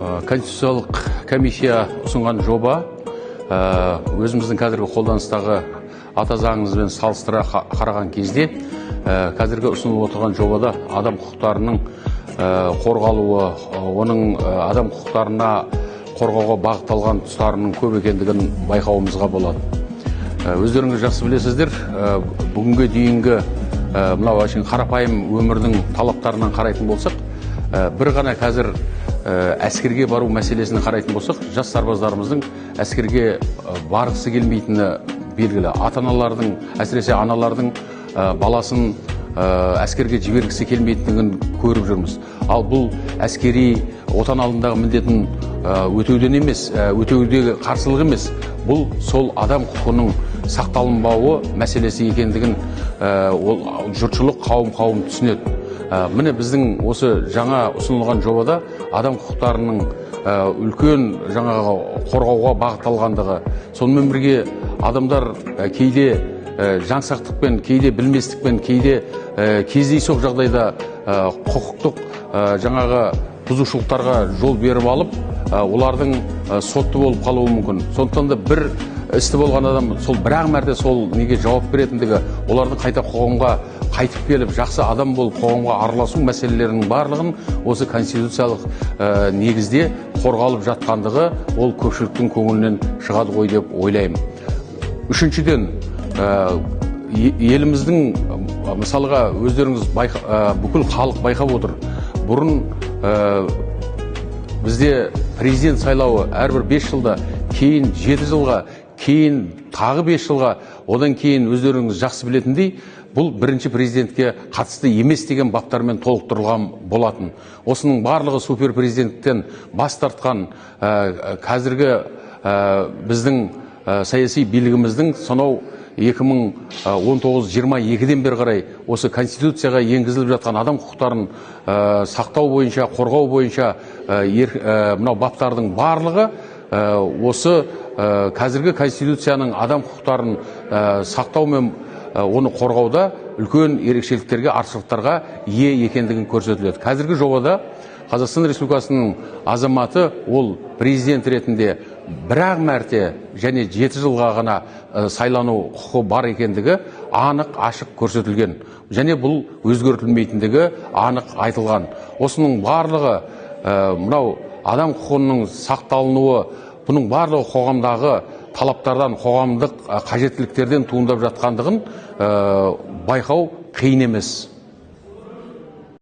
Конституциялық комиссия ұсынған жоба өзіміздің қазіргі қолданыстағы ата заңымызбен салыстыра қараған кезде қазіргі ұсынылып отырған жобада адам құқықтарының қорғалуы, оның адам құқықтарына қорғауға бағытталған тұстарының көп екендігін байқауымызға болады. Өздеріңіз жақсы білесіздер, бүгінге дейінгі мынау қарапайым өмірдің талаптарынан қарайтын болсақ, бір ғана қазір әскерге бару мәселесін қарайтын болсақ, жас сарбаздарымыздың әскерге барғысы келмейтіні белгілі. Ата-аналардың, әсіресе аналардың баласын әскерге жібергісі келмейтіндігін көріп жүрміз. Ал бұл әскери отан алдындағы міндетін өтеуден емес, өтеудегі қарсылық емес, бұл сол адам құқығының сақталынбауы мәселесі екендігін жұртшылық қауым түсінеді. Міне біздің осы жаңа ұсынылған жобада адам құқықтарының үлкен жаңағы қорғауға бағытталғандығы, сонымен бірге адамдар кейде жаңсақтықпен, кейде білместікпен, кейде кездейсоқ жағдайда құқықтық жаңағы бұзушылықтарға жол беріп алып, олардың сотты болып қалуы мүмкін. Сондықтан да бір істі болған адам сол бір-ақ мәрте сол неге жауап беретіндігі, олардың қайта қоғамға қайтып келіп, жақсы адам болып қоғамға араласу мәселелерінің барлығын осы конституциялық негізде қорғалып жатқандығы ол көпшіліктің көңілінен шығады ғой деп ойлаймын. Үшіншіден, еліміздің мысалға өздеріңіз бүкіл халық байқап отыр. Бұрын бізде президент сайлауы әрбір 5 жылда, кейін 7 жылға, кейін тағы 5 жылға, одан кейін өздеріңіз жақсы білетіндей, бұл бірінші президентке қатысты емес деген баптармен толықтырылған болатын. Осының барлығы суперпрезиденттен бас тартқан қазіргі біздің саяси билігіміздің сонау 2019-22-ден бері қарай осы конституцияға енгізіліп жатқан адам құқықтарын сақтау бойынша, қорғау бойынша мынау баптардың барлығы осы қазіргі конституцияның адам құқықтарын сақтау мен оны қорғауда үлкен ерекшеліктерге, артықшылықтарға ие екендігін көрсетіледі. Қазіргі жобада Қазақстан Республикасының азаматы ол президент ретінде бір-ақ мәрте және 7 жылға ғана сайлану құқы бар екендігі анық ашық көрсетілген. Және бұл өзгертілмейтіндігі анық айтылған. Осының барлығы мынау адам құқығының сақталынуы, бұның барлығы қоғамдағы талаптардан, қоғамдық қажеттіліктерден туындап жатқандығын байқау қиын емес.